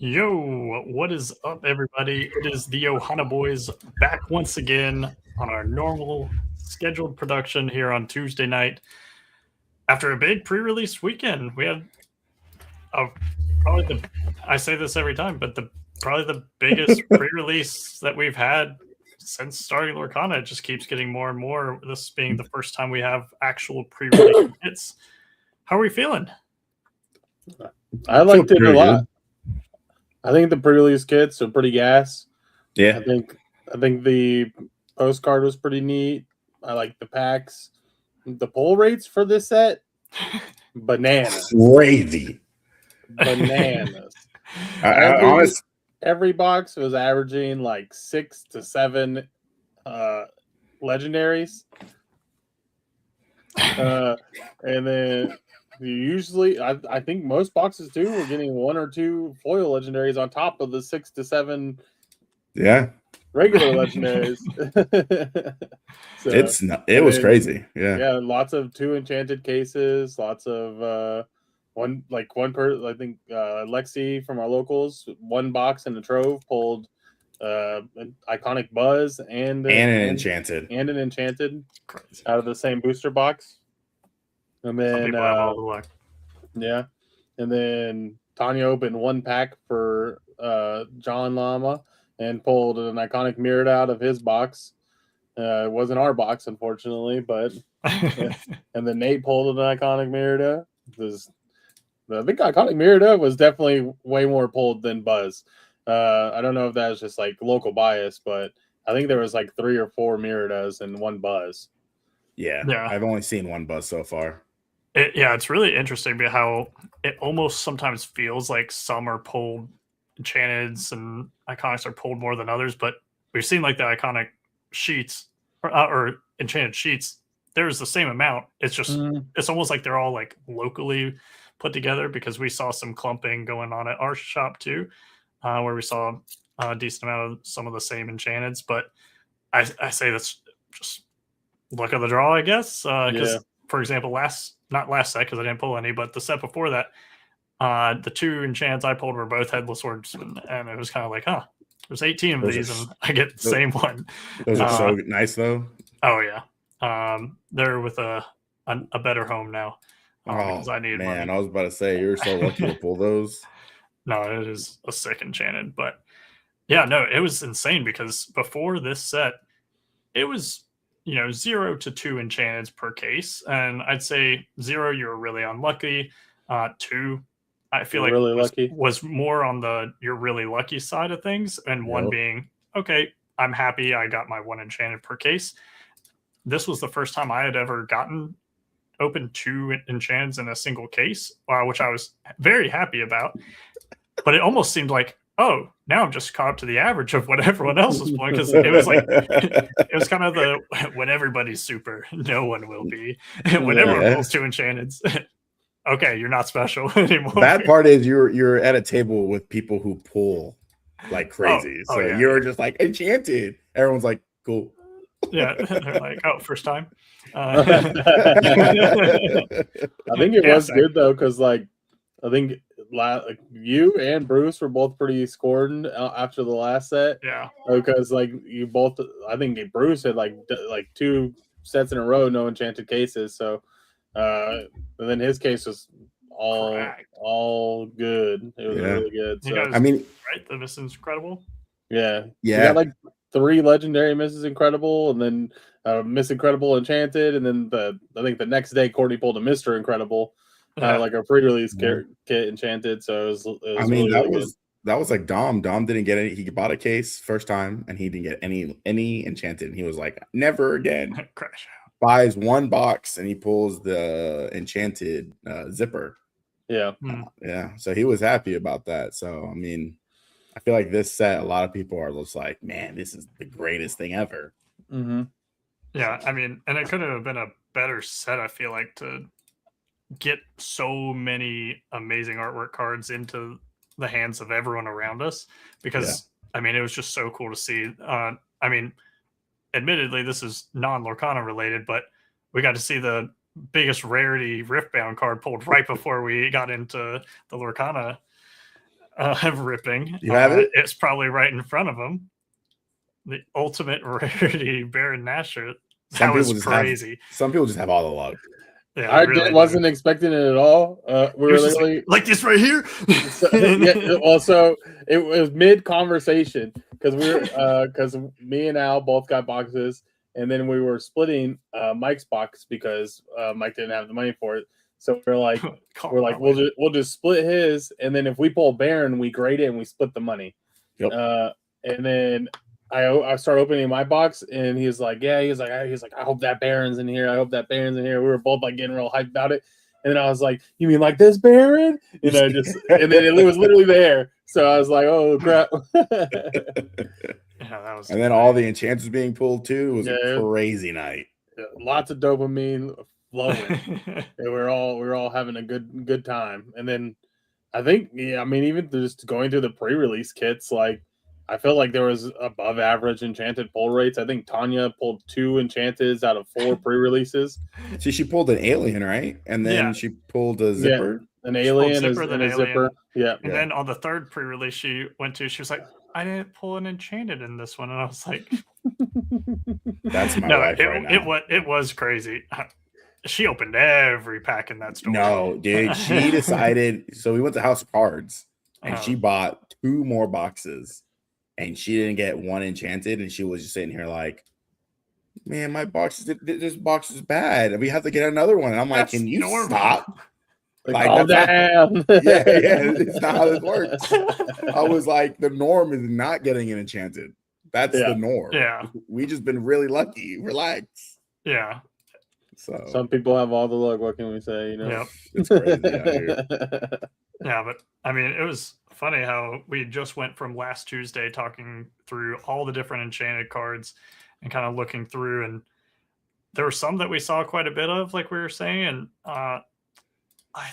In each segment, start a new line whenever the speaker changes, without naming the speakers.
Yo, what is up, everybody? It is the Ohana Boys back once again on our normal scheduled production here on Tuesday night. After a big pre-release weekend, we had probably I say this every time, but probably the biggest pre-release that we've had since starting Lorcana. It just keeps getting more and more. This being the first time we have actual pre-release hits. How are we feeling?
I liked it a lot. I think the pre-release kits are pretty gas.
Yeah,
I think the postcard was pretty neat. I like the packs. The pull rates for this set, bananas.
crazy.
Bananas. Every box was averaging like 6 to 7 legendaries. And then usually, I think most boxes too were getting 1 or 2 foil legendaries on top of the 6 to 7 regular legendaries.
So, it was crazy.
Yeah, lots of 2 enchanted cases, lots of I think Lexi from our locals, 1 box in the trove pulled an iconic Buzz and an enchanted out of the same booster box. And then yeah, and then Tanya opened 1 pack for John Llama and pulled an iconic Mirrored out of his box. It wasn't our box, unfortunately, but and then Nate pulled an iconic Mirrored. I think iconic Mirrored was definitely way more pulled than Buzz. I don't know if that's just like local bias, but I think there was like 3 or 4 Mirrored and 1 Buzz.
Yeah, I've only seen 1 Buzz so far.
It's really interesting how it almost sometimes feels like some are pulled enchanteds and iconics are pulled more than others, but we've seen like the iconic sheets or enchanted sheets. There's the same amount. It's just it's almost like they're all like locally put together because we saw some clumping going on at our shop too, where we saw a decent amount of some of the same enchanteds. But I say that's just luck of the draw, I guess. Because for example, not last set because I didn't pull any, but the set before that, the 2 enchants I pulled were both Headless Swordsman, and it was kind of like, there's 18 of these, and I get the same one.
Those are so nice, though.
Oh yeah, they're with a better home now. Because I needed money.
I was about to say you're so lucky to pull those.
No, it is a sick enchanted, but yeah, no, it was insane because before this set, it was 0 to 2 enchanteds per case, and I'd say 0 you're really unlucky. 2 I feel like
really
was more on the you're really lucky side of things, and 1 being okay, I'm happy I got my 1 enchanted per case. This was the first time I had ever opened 2 enchanteds in a single case, which I was very happy about. But it almost seemed like, oh, now I'm just caught up to the average of what everyone else was playing, because it was like it was kind of the when everybody's super, no one will be. When everyone pulls 2 enchanteds, okay, you're not special anymore.
That part is you're at a table with people who pull like crazy. You're just like enchanted. Everyone's like, cool.
Yeah, they're like, oh, first time.
I think it was good though, because I think you and Bruce were both pretty scored after the last set.
Yeah,
because you both, I think Bruce had like 2 sets in a row, no enchanted cases. So, and then his case was all good. It was really good. So
I mean, right, the Miss Incredible.
Yeah. You got like 3 legendary Mrs. Incredible, and then Miss Incredible Enchanted, and then I think the next day Courtney pulled a Mr. Incredible, like a pre-release kit Enchanted. So it was
that was like Dom. Dom didn't get any. He bought a case first time, and he didn't get any Enchanted. And he was like, never again.
Crash out.
Buys 1 box, and he pulls the Enchanted zipper.
Yeah.
Yeah. So he was happy about that. So I mean, I feel like this set, a lot of people are just like, man, this is the greatest thing ever.
Mm-hmm.
Yeah, I mean, and it could have been a better set, I feel like, to get so many amazing artwork cards into the hands of everyone around us, because, I mean, it was just so cool to see. I mean, admittedly, this is non-Lorcana related, but we got to see the biggest rarity Riftbound card pulled right before we got into the Lorcana ripping.
You have it?
It's probably right in front of him. The ultimate rarity Baron Nashor. That was crazy.
Some people just have all the luck.
Yeah,
I
really
wasn't expecting it at all. We were literally
like this right here.
yeah. Also, it was mid conversation because because me and Al both got boxes, and then we were splitting Mike's box because Mike didn't have the money for it. So we're like, we'll just split his, and then if we pull Baron, we grade it and we split the money.
Yep.
And then I start opening my box, and he's like, I hope that Baron's in here. I hope that Baron's in here. We were both like getting real hyped about it. And then I was like, you mean like this Baron? And then it was literally there. So I was like, oh crap.
Yeah, that was.
And then all the enchants being pulled too. It was a crazy night.
Lots of dopamine flowing. And we're all having a good time. And then I think, even just going through the pre-release kits, like I felt like there was above average enchanted pull rates. I think Tanya pulled 2 enchanteds out of 4 pre-releases.
See, she pulled an alien, right? And then she pulled a zipper.
An alien and a zipper. Yeah.
And then on the third pre-release she went to, she was like, I didn't pull an enchanted in this one. And I was like,
that's my wife right now.
It was crazy. She opened every pack in that store.
No, dude. She decided. So we went to House of Cards and she bought 2 more boxes. And she didn't get 1 enchanted, and she was just sitting here like, "Man, this box is bad. We have to get another one." And I'm like, "Can you stop?"
Like damn.
Yeah, it's not how this works. I was like, the norm is not getting an enchanted. That's the norm.
Yeah,
we just been really lucky. Relax.
Yeah.
So some people have all the luck. What can we say?
Yep.
It's crazy out here.
Yeah, but it was funny how we just went from last Tuesday talking through all the different enchanted cards and kind of looking through, and there were some that we saw quite a bit of, like we were saying, and I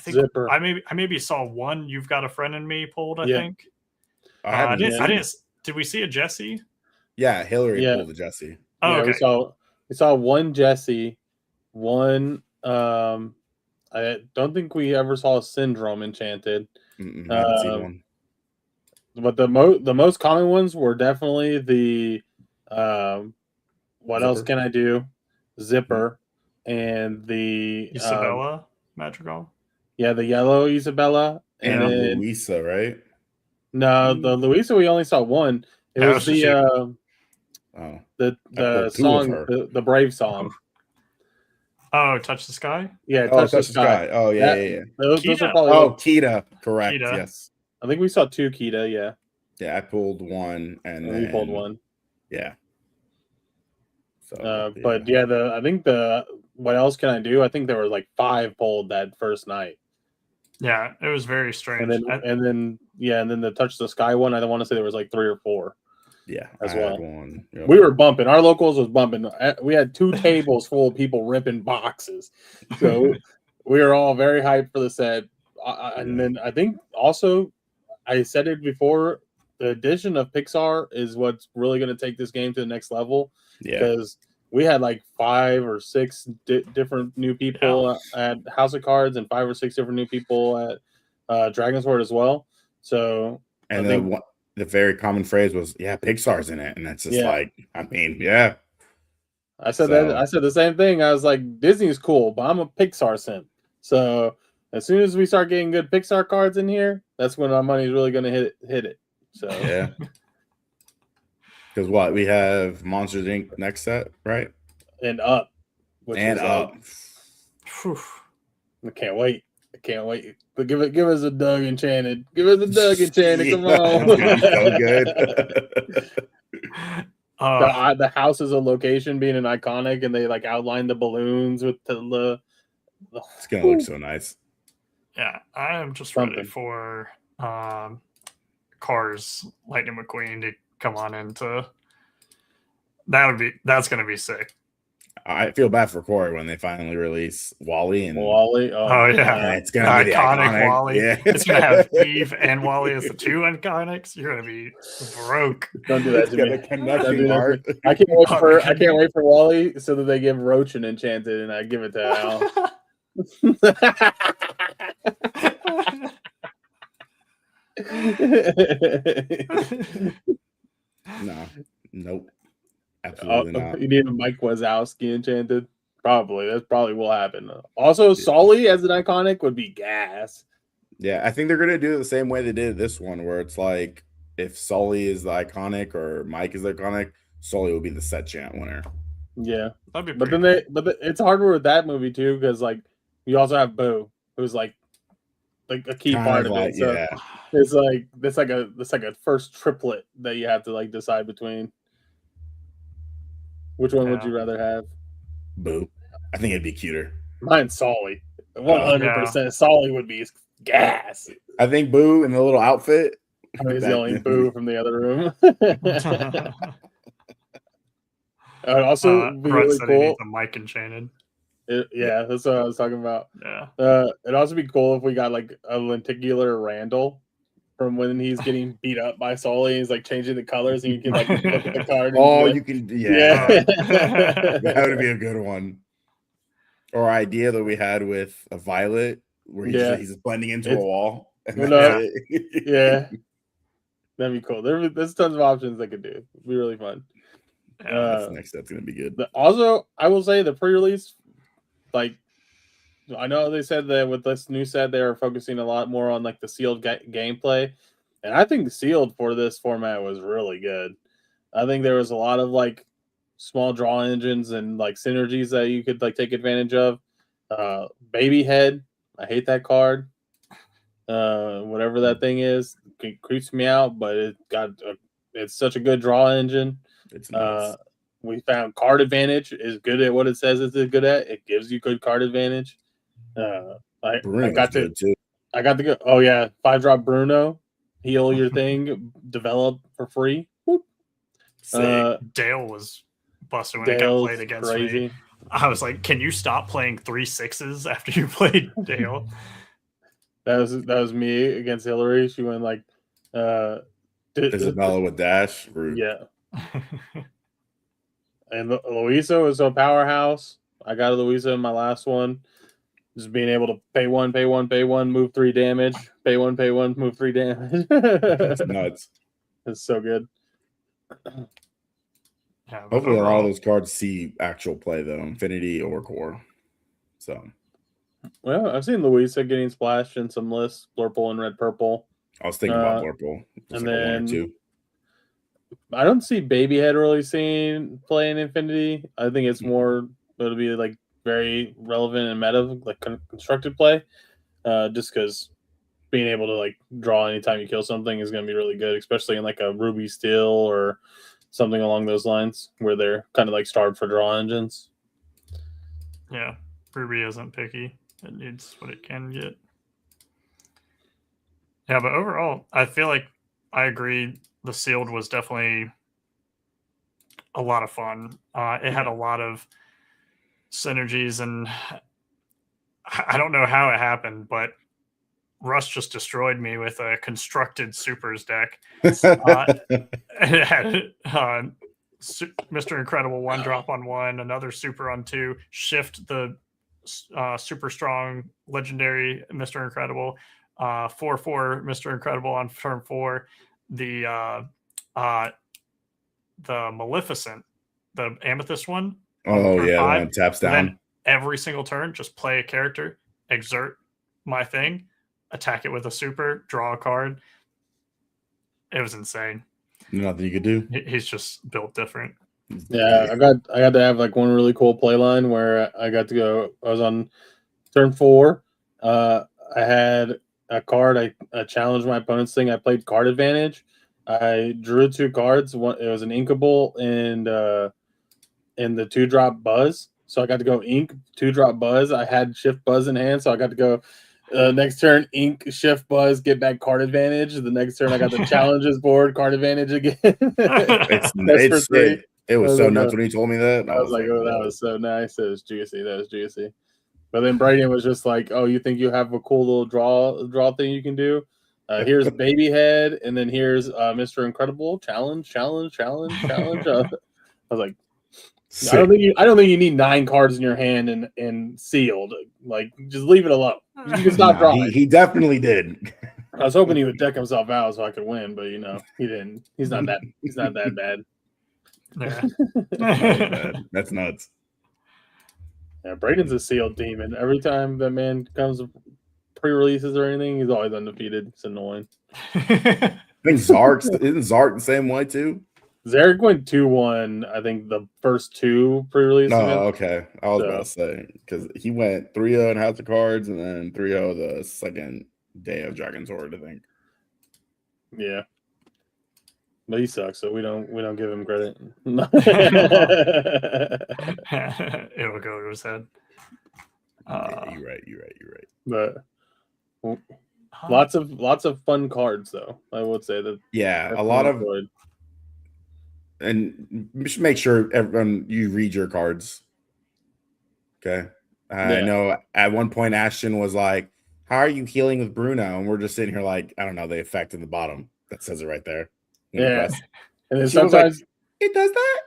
think Zipper. I maybe saw one You've Got a Friend in Me pulled. I think I didn't. Did we see a Jesse?
Yeah, Hillary pulled a Jesse.
Oh, okay.
We saw one Jesse, one. I don't think we ever saw a Syndrome enchanted.
I haven't seen one.
But the most common ones were definitely the what else can I do? Zipper and the
Isabella Madrigal.
Yeah, the yellow Isabella
and then, Luisa, right?
No, the Luisa we only saw one. It was the song, the Brave song.
Oh, Touch the Sky?
Yeah, Touch the Sky.
Oh, yeah.
Those are probably
Kita. Correct. Kita. Yes.
I think we saw 2 Kita, yeah.
Yeah, I pulled 1 and then
we pulled 1.
Yeah.
So but I think what else can I do? I think there were like 5 pulled that first night.
Yeah, it was very strange.
And then the Touch the Sky one, I don't want to say there was like 3 or 4.
Yeah,
as well.
Yep.
We were bumping. Our locals was bumping. We had 2 tables full of people ripping boxes. So we were all very hyped for the set. And then I think also, I said it before, the addition of Pixar is what's really going to take this game to the next level.
Yeah.
Because we had like 5 or 6 different new people at House of Cards and 5 or 6 different new people at Dragon's Word as well. So
the very common phrase was, Pixar's in it. And that's just I
said that. I said the same thing. I was like, Disney's cool, but I'm a Pixar simp. So as soon as we start getting good Pixar cards in here, that's when our money's really going to hit it. So
yeah. Because we have Monsters Inc. next set, right?
And Up.
Up.
I can't wait. But give us a Doug Enchanted. Give us a Doug Enchanted. Come on.
So good.
The house is a location being an iconic, and they like outline the balloons with the
it's gonna look so nice.
Yeah, I am just ready for Cars Lightning McQueen to come on into. That's gonna be sick.
I feel bad for Corey when they finally release Wally and
Wally.
Oh yeah,
it's gonna be iconic
Wally.
Yeah.
It's gonna have Eve and Wally as the 2 iconics. You're gonna be broke.
Don't do that to me.
Connecting art.
I can't wait for Wally so that they give Roach an Enchanted and I give it to Al.
No, nope, absolutely not.
You need a Mike Wazowski enchanted. Probably that probably will happen. Also, Sully as an iconic would be gas.
Yeah, I think they're gonna do it the same way they did this one, where it's like if Sully is the iconic or Mike is the iconic, Sully will be the set chant winner.
Yeah,
That'd be
but
pretty
then
cool.
it's harder with that movie too because like you also have Boo, who's like a key
Kind
part
of
of
like,
it. So
yeah,
it's like a first triplet that you have to like decide between. Which one would
Yeah.
you rather have?
Boo. I think it'd be cuter.
Mine's Solly. 100%. Solly would be gas.
I think Boo in the little outfit.
I mean, he's yelling Boo from the other room. Also, be
Brett
really
said he
cool.
needs a mic enchanted.
Yeah, that's what I was talking about.
Yeah.
It'd also be cool if we got like a lenticular Randall from when he's getting beat up by Sully. He's like changing the colors, and you can like look at the card. And
Oh,
like,
you can,
yeah.
that would be a good one. Or idea that we had with a Violet, where he's just blending into a wall.
Yeah, that'd be cool. There's tons of options they could do. It'd be really fun.
That's the next step's gonna be good.
Also, I will say the pre-release, like, I know they said that with this new set they are focusing a lot more on like the sealed gameplay, and I think sealed for this format was really good. I think there was a lot of like small draw engines and like synergies that you could like take advantage of. Baby head, I hate that card. Whatever that thing is, it creeps me out, but it's such a good draw engine.
It's nuts.
We found card advantage is good at what it says it's good at. It gives you good card advantage. I got to go. Oh yeah, 5-drop Bruno, heal your thing, develop for free.
Dale was busting when he got played against me. I was like, "Can you stop playing 3 6s after you played Dale?"
That was me against Hillary. She went like,
Isabella with dash. Rude.
Yeah. And Louisa was a powerhouse. I got a Louisa in my last one. Just being able to pay one, move 3 damage. Pay one, move 3 damage.
That's nuts.
It's so good.
Yeah, hopefully, a lot of those cards see actual play though, Infinity or Core. So,
well, I've seen Louisa getting splashed in some lists, Blurple and Red Purple.
I was thinking about Blurple.
And like then 1 or 2. I don't see Babyhead really seeing play in Infinity. I think it's more it'll be like very relevant and meta, like constructed play. Just because being able to like draw anytime you kill something is going to be really good, especially in like a Ruby Steel or something along those lines where they're kind of like starved for draw engines.
Yeah, Ruby isn't picky. It needs what it can get. Yeah, but overall, I feel like I agree. The sealed was definitely a lot of fun. It had a lot of synergies, and I don't know how it happened, but Russ just destroyed me with a constructed supers deck. It had Mr. Incredible 1-drop on 1, another super on 2, shift the super strong legendary Mr. Incredible, 4/4 Mr. Incredible on turn 4, the Maleficent, the Amethyst one.
Oh yeah, 5, one taps down.
Then every single turn, just play a character, exert my thing, attack it with a super, draw a card. It was insane.
Nothing you could do.
He's just built different.
Yeah, I got to have like one really cool play line where I got to go. I was on turn 4. I had a card. I challenged my opponent's thing. I played card advantage. I drew 2 cards. One, it was an Inkable and the 2-drop Buzz. So I got to go Ink 2-drop Buzz. I had Shift Buzz in hand, so I got to go next turn Ink Shift Buzz, get back card advantage. The next turn I got the challenges board, card advantage again.
It was so nuts when he told me that.
I was like, oh, that was so nice. It was juicy. That was juicy. But then Brayden was just like, oh, you think you have a cool little draw thing you can do? Here's Babyhead, and then here's Mr. Incredible challenge. I was like, sick. I don't think you need 9 cards in your hand and sealed. Like, just leave it alone. You can stop drawing.
He definitely did.
I was hoping he would deck himself out so I could win, but he didn't. He's not that bad.
Yeah.
That's bad. That's nuts.
Yeah, Braden's a sealed demon. Every time that man comes with pre-releases or anything, he's always undefeated. It's annoying.
I think isn't Zark the same way too?
Zarek went 2-1, I think, the first two pre-release
Oh,
events.
okay. I was about to say because he went 3-0 in House of Cards and then 3-0 the second day of Dragon's Horde, I think.
Yeah. But he sucks, so we don't give him credit.
It will go to his head.
Yeah, you're right.
But lots of fun cards, though. I would say that.
Yeah, a lot of, and you should make sure everyone you read your cards. Okay, I know at one point Ashton was like, "How are you healing with Bruno?" And we're just sitting here like, I don't know, the effect in the bottom that says it right there.
Yeah, and then
she sometimes
like,
it does that.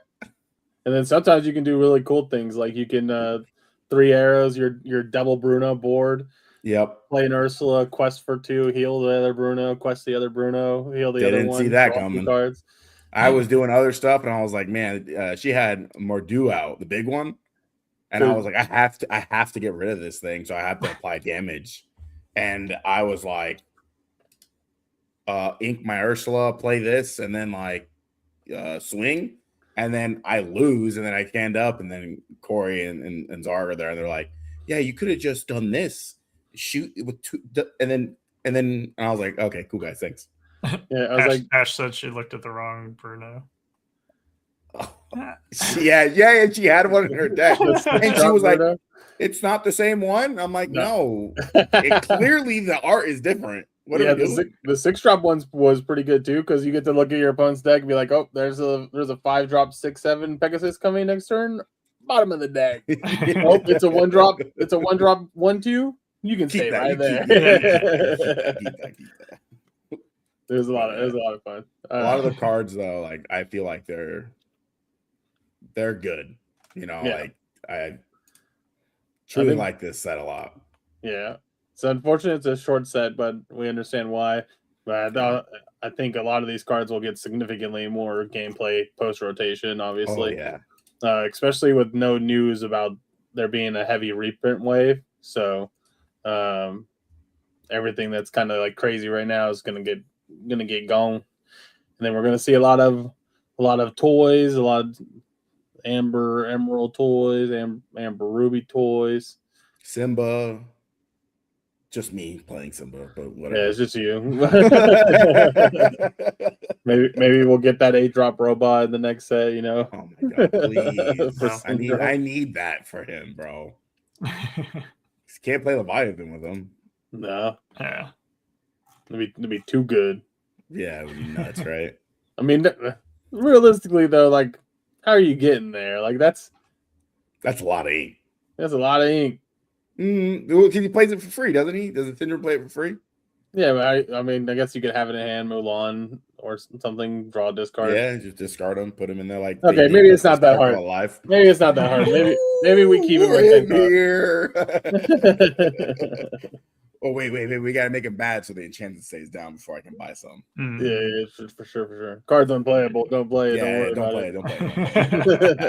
And then sometimes you can do really cool things, like you can 3 arrows, your double Bruno board.
Yep.
Play an Ursula, quest for 2, heal the other Bruno, quest the other Bruno, heal the other one.
Didn't see that coming.
Cards.
I was doing other stuff, and I was like, man, she had Mordu out, the big one, and I was like, I have to get rid of this thing, so I have to apply damage, and I was like, ink my Ursula, play this, and then like swing, and then I lose, and then I stand up, and then Corey and Zarg are there, and they're like, yeah, you could have just done this, shoot with 2, and I was like, okay, cool guys, thanks.
Yeah, I was
Ash said she looked at the wrong Bruno.
Oh, yeah, and she had one in her deck, and she was like, "It's not the same one." I'm like, "No, clearly the art is different." What are we doing?
The 6-drop ones was pretty good too, because you get to look at your opponent's deck and be like, "Oh, there's a 5-drop 6/7 Pegasus coming next turn, bottom of the deck." Oh, it's a 1-drop. It's a 1-drop 1/2. You can stay right there.
Keep that.
It was a lot of fun.
A lot of the cards, though, like I feel like they're good. Like I truly like this set a lot.
Yeah, it's unfortunate it's a short set, but we understand why. But I think a lot of these cards will get significantly more gameplay post rotation. Obviously, especially with no news about there being a heavy reprint wave. So everything that's kind of like crazy right now is gonna get gone, and then we're gonna see a lot of toys, a lot of Amber Emerald toys, Amber Ruby toys.
Simba, just me playing Simba, but whatever.
Yeah, it's just you. maybe we'll get that 8-drop robot in the next set.
Oh my god, please! I need that for him, bro. Can't play Leviathan with him.
No.
Yeah.
It'd be too good.
Yeah, it would be nuts, right?
I mean, realistically though, like, how are you getting there? Like, that's
a lot of ink.
That's a lot of ink.
He plays it for free, doesn't he? Does the Tinder play it for free?
Yeah, but I mean, I guess you could have it in hand, Mulan, or something. Draw a discard.
Yeah, just discard them, put them in there. Like,
okay, maybe it's not that hard. Maybe it's not that hard. Maybe we keep it
here. Oh wait, we gotta make it bad so the enchantment stays down before I can buy some.
Yeah, for sure. Cards unplayable. Don't play it.
Yeah,
don't
play it.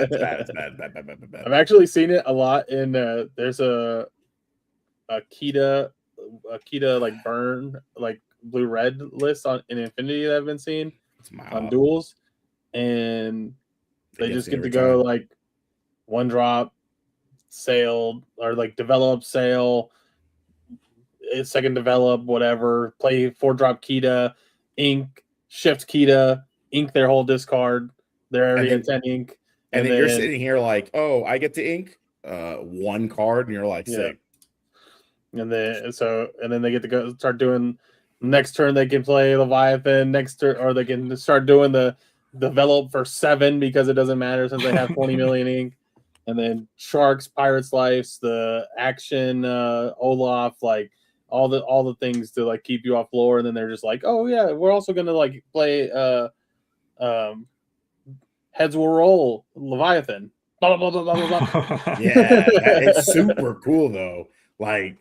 It's bad.
I've actually seen it a lot in there's a Kita like burn like blue red list in Infinity that I've been seeing on duels, and they just get to go like 1-drop sail or like develop sail, second develop, whatever, play 4-drop Kita, ink, shift Kita, ink their whole discard, their area 10 ink.
And then you're sitting here like, oh, I get to ink 1 card, and you're like, sick.
And then they get to go start doing next turn. They can play Leviathan next turn, or they can start doing the develop for 7 because it doesn't matter since they have 20 million ink. And then Sharks, Pirates Lives, the action Olaf, like all the things to like keep you off lore. And then they're just like, oh yeah, we're also gonna like play Heads Will Roll Leviathan. Blah blah blah blah blah blah.
Yeah, it's super cool though. Like,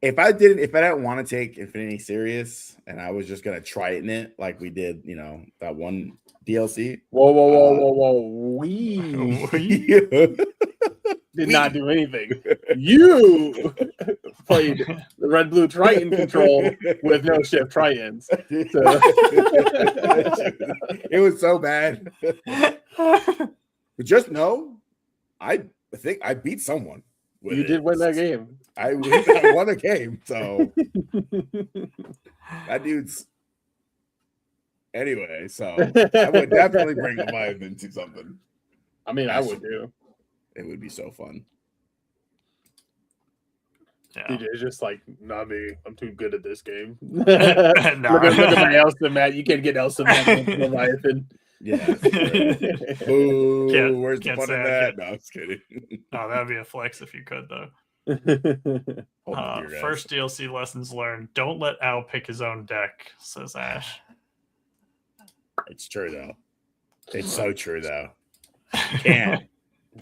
if I didn't want to take Infinity serious, and I was just gonna try it in it like we did, that one DLC.
Whoa! We did not do anything. You played the Red Blue Triton control with no shift Tritons. So.
It was so bad. But just know, I think I beat someone.
You did win that game.
I won a game. So that dude's. Anyway, so I would definitely bring Leviathan into something.
I mean, I would do.
It would be so fun.
Yeah.
DJ's just like, not me. I'm too good at this game.
No.
Look at my Elsa mat. You can't get Elsa mat with Leviathan.
Yeah. Ooh, where's the
can't
fun
say
in
I
that?
get-
No, I'm just kidding.
Oh, that would be a flex if you could, though.
Hold on, dear guys.
First DLC lessons learned. Don't let Al pick his own deck, says Ash.
It's true though. It's so true though. Can't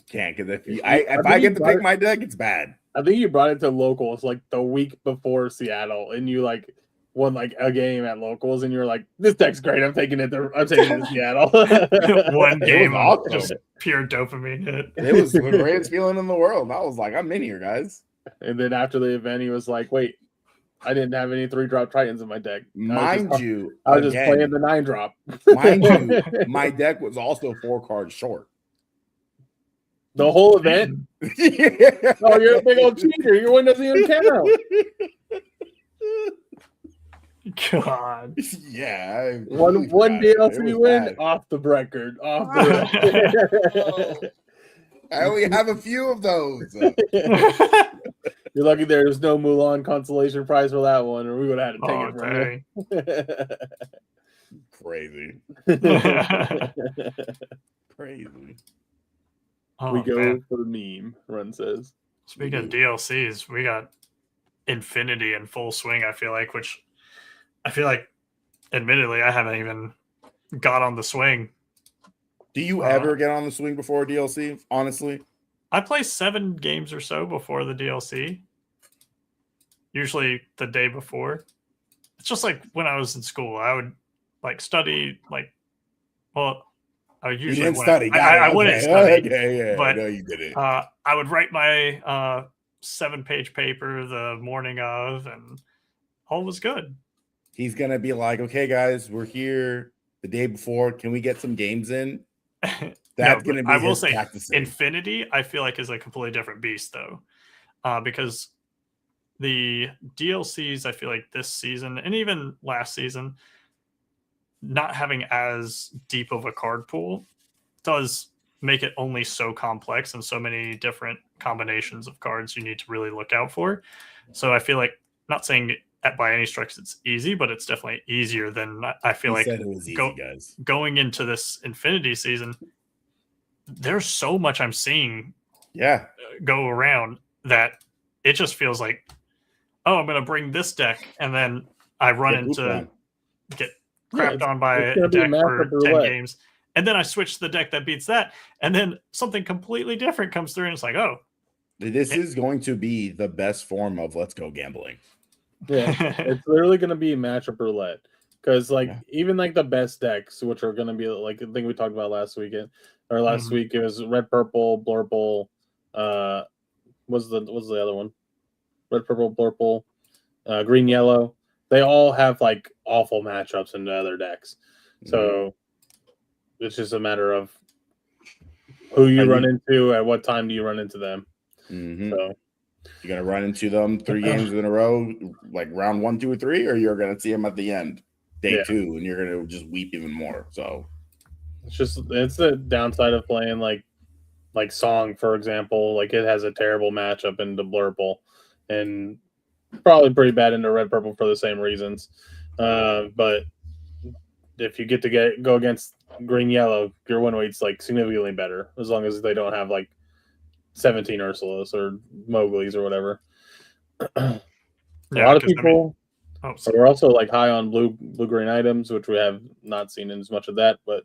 because if I get to pick my deck, it's bad.
I think you brought it to locals like the week before Seattle, and you like won like a game at locals, and you're like, "This deck's great. I'm taking it to Seattle."
One game of
awesome.
just pure dopamine hit.
It was the greatest feeling in the world. I was like, I'm in here, guys.
And then after the event, he was like, "Wait, I didn't have any 3-drop Titans in my deck.
Mind you,
I was just playing the 9-drop.
Mind you, my deck was also 4 cards short.
The whole event.
Yeah.
Oh, you're a big old cheater. Your win doesn't even count."
God.
Yeah.
One DLC win off the record. Off the record.
I only have a few of those.
You're lucky there's no Mulan consolation prize for that one, or we would have had to take it from you.
Crazy. Crazy.
Oh,
We go
man.
for the meme, Run says.
Speaking of DLCs, we got Infinity in full swing, I feel like, which I feel like, admittedly, I haven't even got on the swing.
Do you ever get on the swing before DLC? Honestly,
I play 7 games or so before the DLC. Usually the day before. It's just like when I was in school, I would like study I would
you
usually
didn't study.
I wouldn't study.
Okay, yeah,
but,
no, you didn't.
I would write my 7-page paper the morning of, and all was good.
He's gonna be like, "Okay, guys, we're here the day before. Can we get some games in?" That's gonna be.
I will
his
say,
practicing.
Infinity, I feel like is a completely different beast, though, because the DLCs, I feel like this season and even last season, not having as deep of a card pool does make it only so complex and so many different combinations of cards you need to really look out for. So I feel like, not saying by any stretch it's easy, but it's definitely easier than I feel like
it was easy, guys.
Going into this Infinity season. There's so much I'm seeing go around that it just feels like, oh, I'm going to bring this deck, and then I run into get crapped on by a deck for 10 games, and then I switch to the deck that beats that, and then something completely different comes through, and it's like, oh.
This is going to be the best form of let's go gambling.
Yeah, it's literally going to be matchup roulette. Because even like the best decks, which are going to be like I think we talked about last weekend or last week, it was red, purple, blurple. What's the other one? Red, purple, blurple, green, yellow. They all have like awful matchups in the other decks. So it's just a matter of who you run into at what time do you run into them. So
you're gonna run into them 3 games in a row, like round 1, 2, or 3, or you're gonna see them at the end. Day 2, and you're gonna just weep even more. So
it's the downside of playing like Song, for example. Like it has a terrible matchup into Blurple, and probably pretty bad into Red Purple for the same reasons. But if you get to go against Green Yellow, your win rate's like significantly better as long as they don't have like 17 Ursulas or Mowgli's or whatever. A lot of people. So we're also like high on blue green items, which we have not seen as much of that, but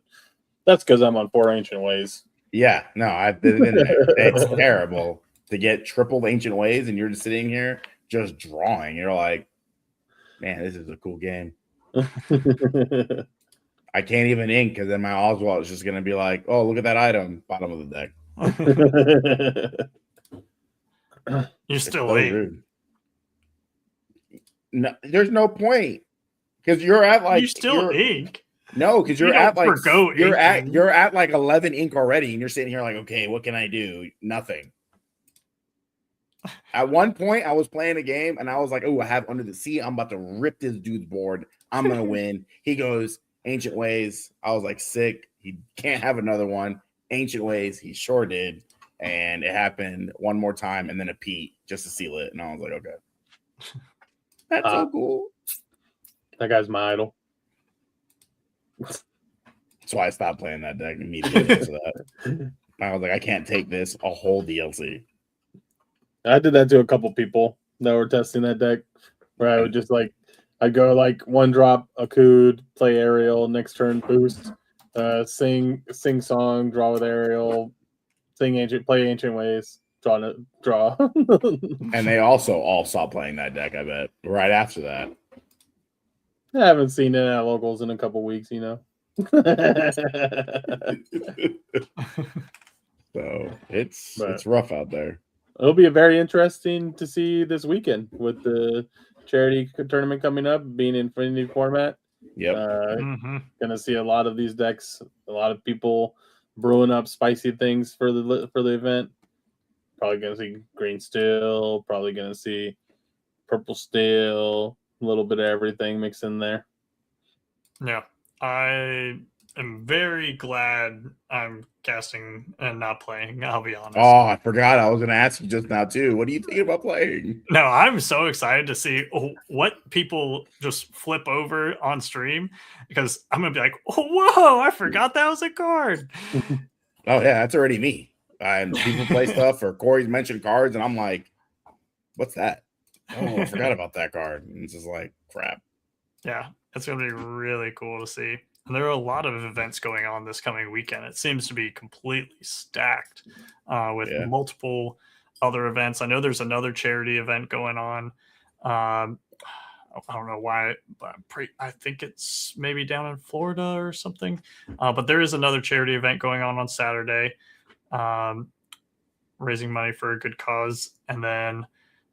that's because I'm on 4 Ancient Ways.
Yeah, no, I've been in there. It's terrible to get triple Ancient Ways, and you're just sitting here just drawing. You're like, man, this is a cool game. I can't even ink because then my Oswald is just gonna be like, oh, look at that item, bottom of the deck.
You still
so
ink.
rude. No, there's no point because you're at like
You still ink.
No, because you're
You
at
don't
like
forgo
you're
inking.
at like 11 ink already, and you're sitting here like, okay, what can I do? Nothing. At one point, I was playing a game, and I was like, oh, I have Under the Sea. I'm about to rip this dude's board. I'm gonna win. He goes Ancient Ways. I was like, sick. He can't have another one. Ancient Ways. He sure did, and it happened one more time, and then a Pete just to seal it, and I was like, okay, that's so cool.
That guy's my idol.
That's why I stopped playing that deck immediately after that. I was like, I can't take this a whole DLC.
I did that to a couple people that were testing that deck, where I would just like, I'd go like one drop, Akud, play Ariel, next turn boost, sing song, draw with Ariel, play Ancient Ways, draw.
And they also all stopped playing that deck, I bet, right after that.
I haven't seen it at locals in a couple weeks, you know.
So it's rough out there.
It'll be very interesting to see this weekend with the charity tournament coming up, being Infinity format.
Yep.
Gonna see a lot of these decks, a lot of people brewing up spicy things for the event. Probably gonna see green steel, probably gonna see purple steel, a little bit of everything mixed in there.
Yeah, I am very glad I'm casting and not playing. I'll be honest.
Oh, I forgot. I was going to ask you just now too. What are you thinking about playing?
No, I'm so excited to see what people just flip over on stream, because I'm gonna be like, oh, whoa, I forgot that was a card.
Oh yeah, that's already me. And people play stuff, or Corey's mentioned cards, and I'm like, what's that? Oh, I forgot about that card. And it's just like, crap.
Yeah, it's going to be really cool to see. And there are a lot of events going on this coming weekend. It seems to be completely stacked with multiple other events. I know there's another charity event going on. I don't know why, but I think it's maybe down in Florida or something. But there is another charity event going on Saturday, raising money for a good cause. And then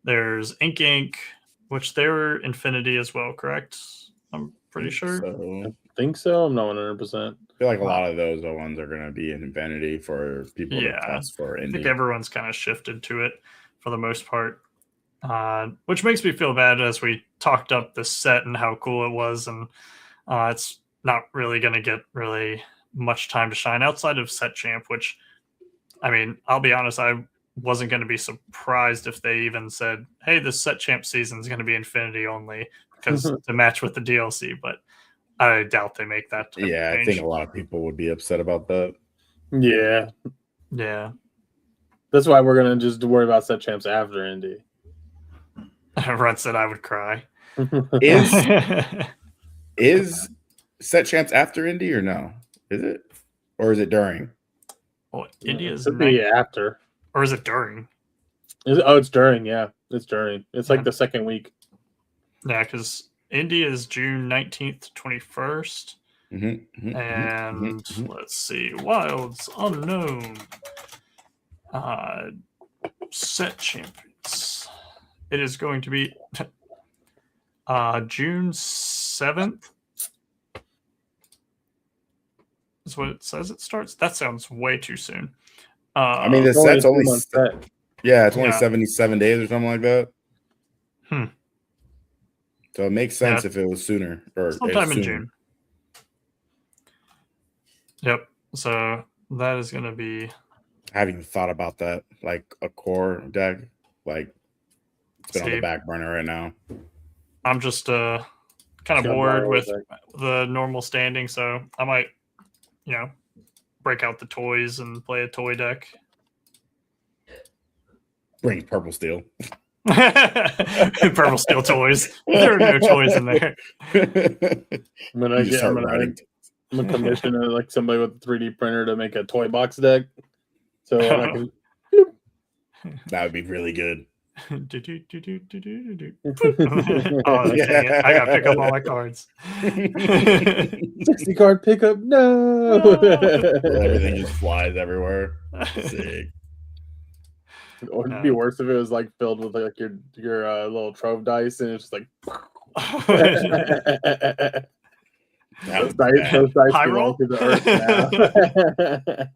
there's Ink, which they're Infinity as well, correct? I'm pretty sure.
I think so. I'm not 100%.
I feel like a lot of those ones are going to be in Infinity for people to test for Indie.
I think everyone's kind of shifted to it for the most part, which makes me feel bad as we talked up the set and how cool it was, and it's not really going to get really much time to shine outside of Set Champ, which, I mean, I'll be honest, I wasn't going to be surprised if they even said, hey, this Set Champ season is going to be Infinity only because to match with the DLC, but I doubt they make that.
Yeah, I think a lot of people would be upset about that.
Yeah.
Yeah.
That's why we're going to just worry about Set Champs after Indy.
Runt said I would cry.
Is Set Champs after Indy or no? Is it? Or is it during?
Well, Indy is
after.
Or is it during?
It's during, yeah. It's during. It's like the second week.
Yeah, because Indy is June 19th to 21st. And let's see. Wilds Unknown. Set Champions. It is going to be June 7th. That's what it says it starts. That sounds way too soon.
I mean, the set's only set. Yeah, it's only 77 days or something like that. So it makes sense if it was sooner or
sometime in June. Yep. So that is going to be.
I haven't even thought about that. Like a core deck, like it's been on the back burner right now.
I'm just kind of bored with the normal standing, so I might, break out the toys and play a toy deck.
Bring Purple Steel.
Purple Steel toys. There are no toys in there.
I'm gonna commission like somebody with a 3D printer to make a toy box deck. So I can.
That would be really good.
Do-do-do-do-do-do-do. Oh, dang it. I got to pick up all my cards.
60 card pickup. No.
Everything just flies everywhere. Sick.
Or it'd be worse if it was like filled with like your little trove dice and it's just like those dice
High
belong
roll?
to the earth now.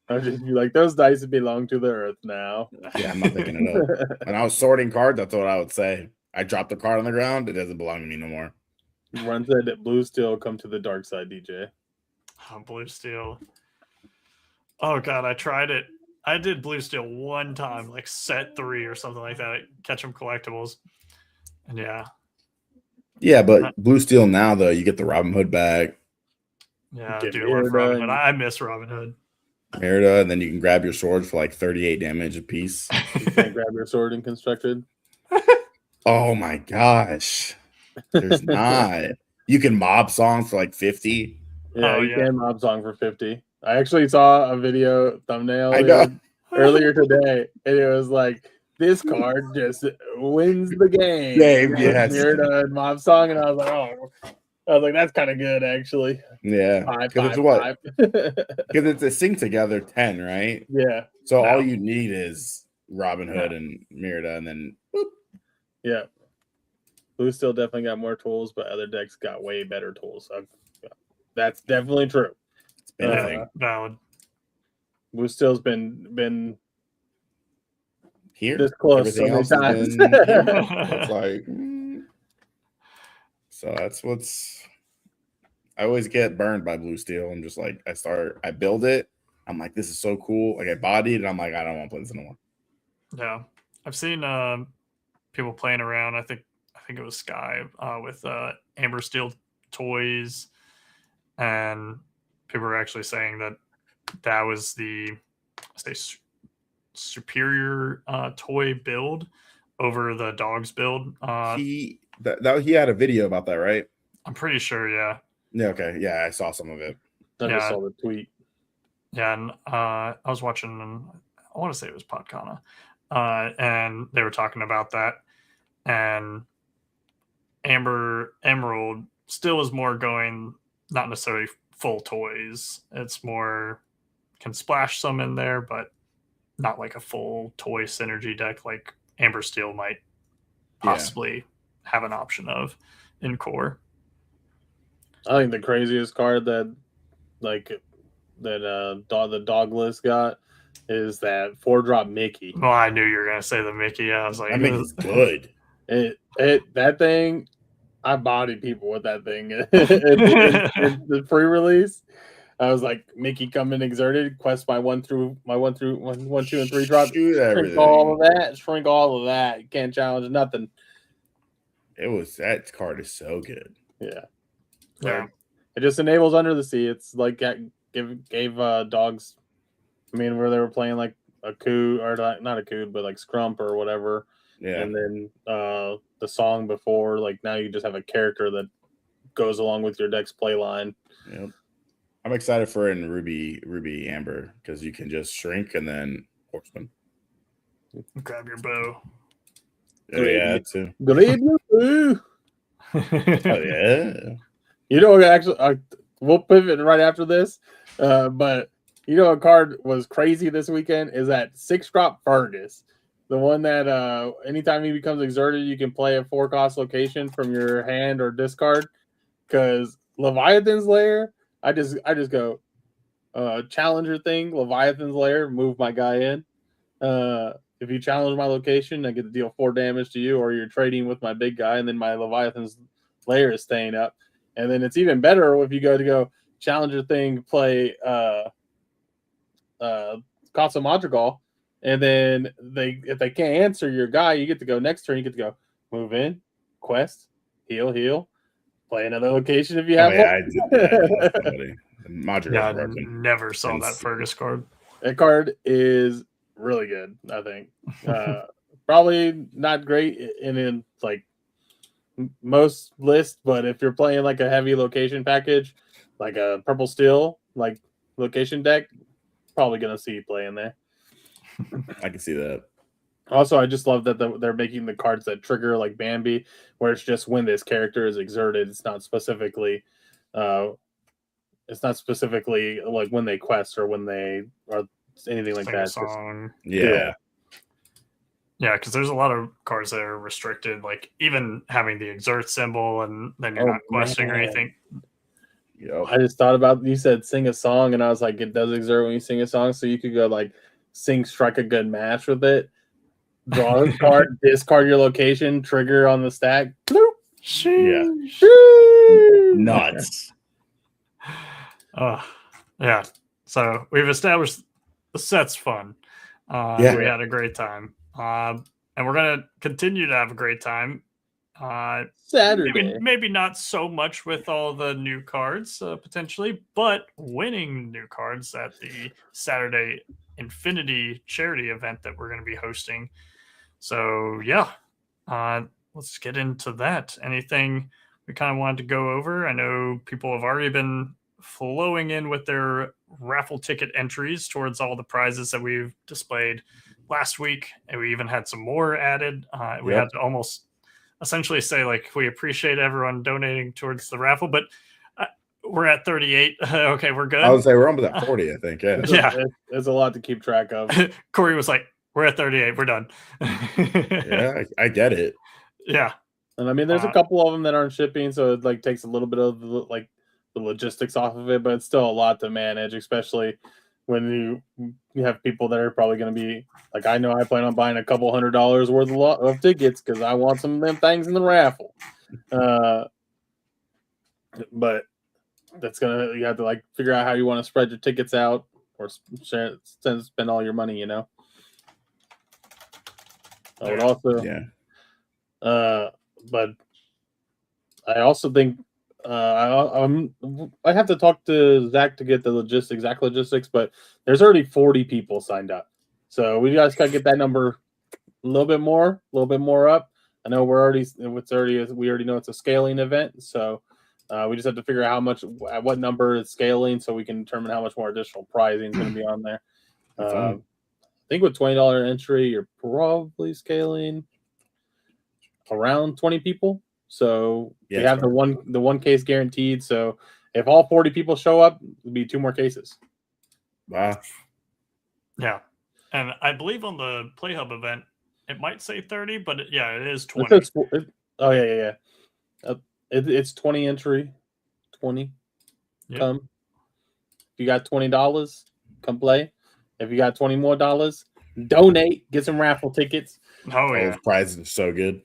I'd just be like, those dice belong to the earth now.
Yeah, I'm not picking it up. When I was sorting cards, that's what I would say. I dropped the card on the ground. It doesn't belong to me no more.
Run said that blue steel come to the dark side, DJ.
Oh, blue steel. Oh god, I tried it. I did blue steel one time, like set 3 or something like that. Catch 'em collectibles, and yeah,
but blue steel now though, you get the Robin Hood bag,
I
Get
do love
Merida
Robin Hood.
and-
I miss Robin Hood.
Merida, and then you can grab your sword for like 38 damage a piece.
You can't grab your sword in constructed.
Oh my gosh, there's not. You can mob song for like 50.
Yeah,
Oh,
you
yeah.
can mob song for 50. I actually saw a video thumbnail
I know.
earlier today, and it was like, this card just wins the game.
Game, yes.
Merida and mob song, and I was like, that's kind of good actually.
Yeah,
Five,
because it's
five,
what?
five.
Because it's a sync together 10, right?
Yeah,
So
No.
all you need is Robin Hood and Merida, and then boop.
yeah. Blue still definitely got more tools, but other decks got way better tools. So that's definitely true.
It's been a thing.
Valid.
Blue still's been
Here,
this close
everything
so
else
many
has
times.
been here. It's like, so that's what's. I always get burned by blue steel. I'm just like, I build it. I'm like, this is so cool. Like I bodied, and I'm like, I don't want to play this anymore.
Yeah, I've seen people playing around. I think it was Sky with Amber Steel toys, and people were actually saying that was the superior toy build over the dogs build.
He had a video about that, right?
I'm pretty sure, yeah.
Yeah. Okay. Yeah, I saw some of it.
I just
Yeah.
saw the tweet.
Yeah, and I was watching, I want to say it was Podcana, and they were talking about that, and Emerald still is more going, not necessarily full toys. It's more, can splash some in there, but not like a full toy synergy deck like Amber Steel might possibly have an option of in core.
I think the craziest card that the Dogless got is that 4-drop Mickey.
Well, I knew you were gonna say the Mickey. I was like,
I mean, it's good.
That thing, I bodied people with that thing. in the pre-release, I was like, Mickey coming exerted, quest my 1, 2, and 3 drop.
Shoot everything.
Shrink all of that. You can't challenge nothing.
That card is so good.
Yeah.
yeah,
It just enables Under the Sea. It's like gave dogs, I mean, where they were playing like a coup, or not a coup, but like Scrump or whatever.
Yeah.
And then the song before, like now you just have a character that goes along with your deck's play line.
Yep. I'm excited for it in Ruby Amber because you can just shrink and then horseman.
grab your bow.
Oh yeah, that too.
Good.
Oh yeah.
You know, actually, we'll pivot right after this. But you know, a card was crazy this weekend is that 6-drop Fergus, the one that anytime he becomes exerted, you can play a 4-cost location from your hand or discard. Because Leviathan's Lair, I just go challenger thing, Leviathan's Lair, move my guy in. If you challenge my location, I get to deal 4 damage to you, or you're trading with my big guy, and then my Leviathan's Lair is staying up. And then it's even better if you go challenger thing, play Casa Madrigal, and then if they can't answer your guy, you get to go next turn. You get to go move in, quest, heal, play another location if you have
I
one.
did that. Madrigal's
Yeah, I
broken.
never saw that Fergus card.
That card is really good, I think. Probably not great in like most lists, but if you're playing like a heavy location package, like a purple steel like location deck, probably gonna see you play in there.
I can see that.
Also, I just love that they're making the cards that trigger like Bambi, where it's just when this character is exerted. Uh, it's not specifically like when they quest or when they or anything like
Sing
that.
a
It's just,
song.
Yeah.
Yeah, because there's a lot of cards that are restricted, like even having the exert symbol, and then you're
Oh,
not questing or
man.
anything.
Yep.
I just thought about you said sing a song, and I was like, it does exert when you sing a song, so you could go like strike a good match with it, draw a card, discard your location, trigger on the stack. Bloop.
Yeah.
Shoo!
Nuts.
Yeah. So we've established the set's fun.
Yeah.
We had a great time. And we're going to continue to have a great time.
Saturday.
Maybe not so much with all the new cards potentially, but winning new cards at the Saturday Infinity charity event that we're going to be hosting. So yeah, let's get into that. Anything we kind of wanted to go over? I know people have already been flowing in with their raffle ticket entries towards all the prizes that we've displayed last week, and we even had some more added. We had to almost essentially say like we appreciate everyone donating towards the raffle, but we're at 38. Okay, we're good.
I would say we're almost at 40, I think. Yeah.
It's a lot to keep track of.
Corey was like, we're at 38, we're done.
Yeah, I get it.
Yeah.
And I mean, there's a couple of them that aren't shipping, so it like takes a little bit of the logistics off of it, but it's still a lot to manage, especially when you have people that are probably going to be like, I know I plan on buying a couple $100 worth of tickets because I want some of them things in the raffle. But you have to like figure out how you want to spread your tickets out or spend all your money, I would also, but I also think I have to talk to Zach to get the exact logistics, but there's already 40 people signed up, so we just gotta get that number a little bit more up. I know we already know it's a scaling event, so we just have to figure out at what number it's scaling, so we can determine how much more additional prizing is going to be on there. I think with $20 entry, you're probably scaling around 20 people. So we have the one case guaranteed. So if all 40 people show up, it'll be 2 more cases.
Wow.
Yeah. And I believe on the Play Hub event, it might say 30, but it is 20.
It's 20 entry. 20.
Yep.
Come. If you got $20, come play. If you got $20 more, donate, get some raffle tickets.
Oh, yeah.
Those prizes are so good.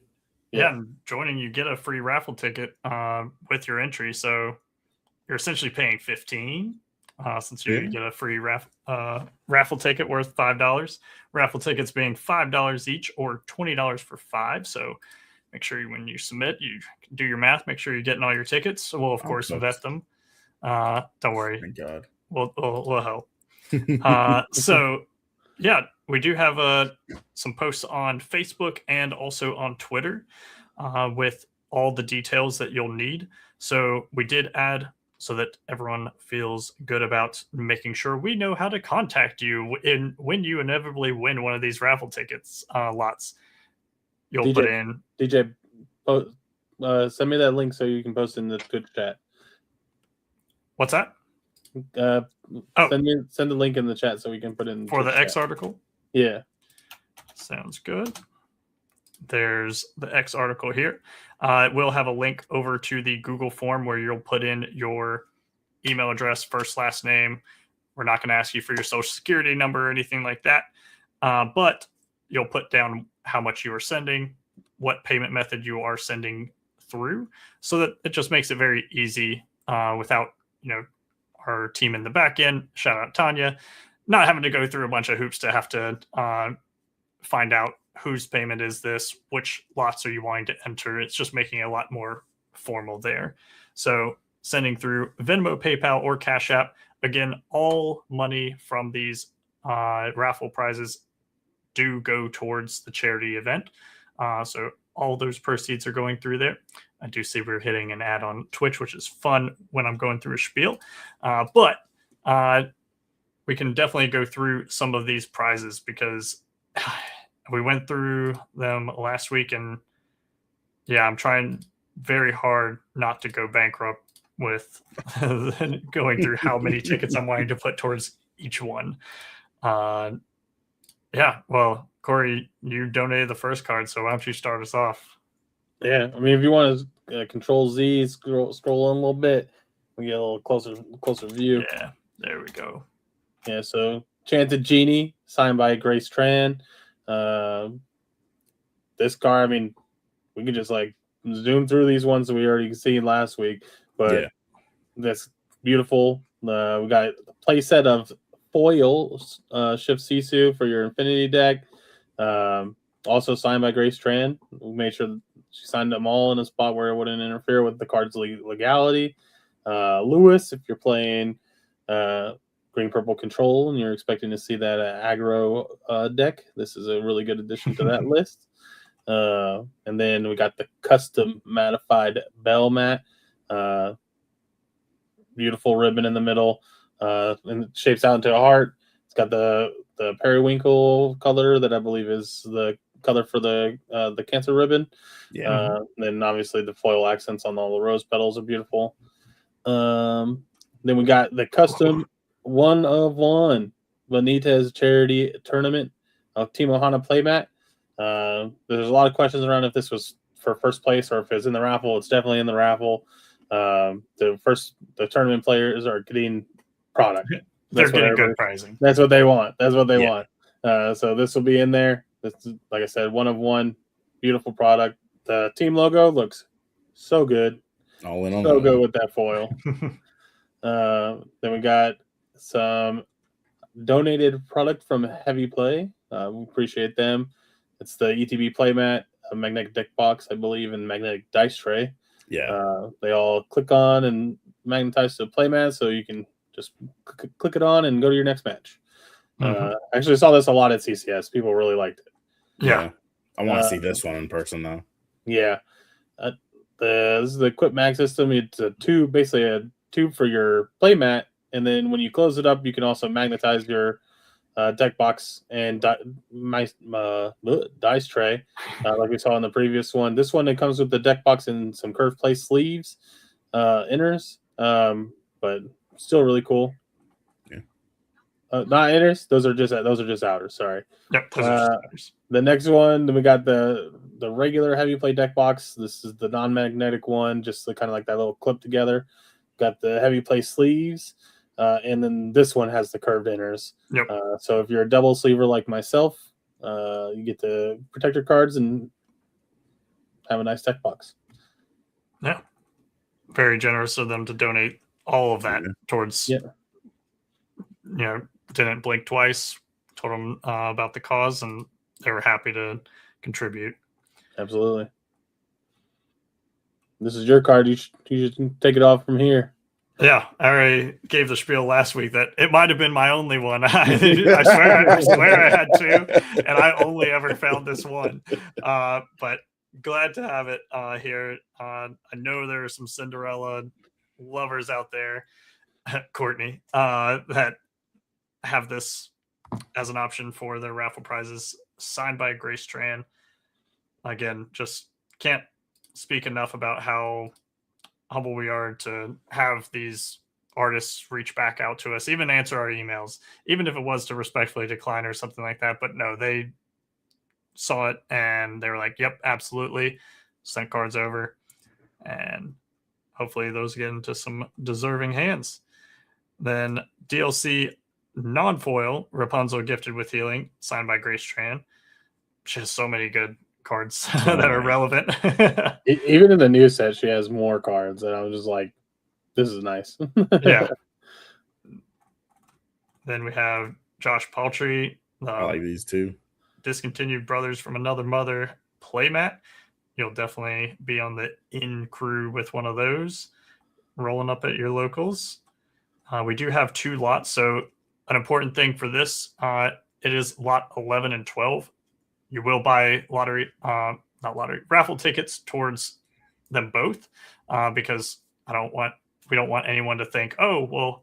Yeah, and joining, you get a free raffle ticket with your entry. So you're essentially paying $15 since you get a free raffle ticket worth $5. Raffle tickets being $5 each or $20 for 5. So make sure when you submit, you do your math. Make sure you're getting all your tickets. We'll, of course, vet them. Don't worry.
Thank God.
We'll help. So, yeah, we do have some posts on Facebook and also on Twitter with all the details that you'll need. So we did add so that everyone feels good about making sure we know how to contact you when you inevitably win one of these raffle tickets lots. You'll put in
DJ. Send me that link so you can post in the Twitch chat.
What's that?
Send the link in the chat so we can put in
for the X
chat.
article.
Yeah,
sounds good. There's the X article here. It will have a link over to the Google form where you'll put in your email address, first, last name. We're not going to ask you for your social security number or anything like that, but you'll put down how much you are sending, what payment method you are sending through, so that it just makes it very easy without our team in the back end, shout out Tanya, not having to go through a bunch of hoops to have to find out whose payment is this, which lots are you wanting to enter. It's just making it a lot more formal there. So sending through Venmo, PayPal, or Cash App. Again, all money from these raffle prizes do go towards the charity event. So all those proceeds are going through there. I do see we're hitting an ad on Twitch, which is fun when I'm going through a spiel. But we can definitely go through some of these prizes because we went through them last week, and yeah, I'm trying very hard not to go bankrupt with going through how many tickets I'm wanting to put towards each one. Yeah, well, Corey, you donated the first card, so why don't you start us off?
Yeah, I mean, if you want to Control Z, scroll in a little bit, we get a little closer view.
Yeah, there we go.
Yeah, so Chanted Genie, signed by Grace Tran. This card, I mean, we can just like zoom through these ones that we already seen last week, but that's beautiful. We got a play set of foil Shift Sisu for your Infinity deck. Also signed by Grace Tran. We made sure she signed them all in a spot where it wouldn't interfere with the card's legality. Lewis, if you're playing green purple control and you're expecting to see that aggro deck, this is a really good addition to that list. And then we got the custom mattified bell mat. Beautiful ribbon in the middle, and it shapes out into a heart. It's got the periwinkle color that I believe is the color for the cancer ribbon.
Yeah.
Then obviously the foil accents on all the rose petals are beautiful. Then we got the custom 1-of-1 Benitez charity tournament of Team Ohana playmat. There's a lot of questions around if this was for first place or if it's in the raffle. It's definitely in the raffle. The tournament players are getting product.
They're getting good pricing.
That's what they want. That's what they want. So this will be in there. This is, like I said, 1-of-1, beautiful product. The team logo looks so good.
All in on
so good with that foil. Then we got some donated product from Heavy Play. We appreciate them. It's the ETB playmat, a magnetic deck box, I believe, and magnetic dice tray.
Yeah.
They all click on and magnetize to the playmat, so you can just click it on and go to your next match. Actually, I saw this a lot at CCS. People really liked it.
Yeah.
I want to see this one in person, though.
Yeah. This is the Equip Mag system. It's basically a tube for your playmat, and then when you close it up, you can also magnetize your deck box and dice tray, like we saw in the previous one. This one, it comes with the deck box and some curved play sleeves, inners, but still really cool.
Yeah.
Not inners; those are just outers. Sorry.
Yep. Those are just outers.
The next one, then we got the regular Heavy Play deck box. This is the non-magnetic one, just kind of like that little clip together. Got the Heavy Play sleeves. And then this one has the curved inners.
Yep.
So if you're a double sleever like myself, you get to protect your cards and have a nice deck box.
Yeah. Very generous of them to donate all of that towards, didn't blink twice, told them about the cause, and they were happy to contribute.
Absolutely. This is your card. You should take it off from here.
Yeah, I already gave the spiel last week that it might have been my only one. I swear I had two, and I only ever found this one. But glad to have it here. I know there are some Cinderella lovers out there, Courtney, that have this as an option for their raffle prizes, signed by Grace Tran. Again, just can't speak enough about how humble we are to have these artists reach back out to us, even answer our emails, even if it was to respectfully decline or something like that. But no, they saw it and they were like, yep, absolutely. Sent cards over, and hopefully those get into some deserving hands. Then DLC non-foil Rapunzel Gifted with Healing, signed by Grace Tran. She has so many good cards that are relevant.
Even in the new set, she has more cards, and I was just like, this is nice.
Yeah. Then we have Josh Paltry.
I like these two.
Discontinued Brothers from Another Mother playmat. You'll definitely be on the in crew with one of those rolling up at your locals. We do have 2 lots, so an important thing for this, it is lot 11 and 12. You will buy raffle tickets towards them both, because we don't want anyone to think, oh, well,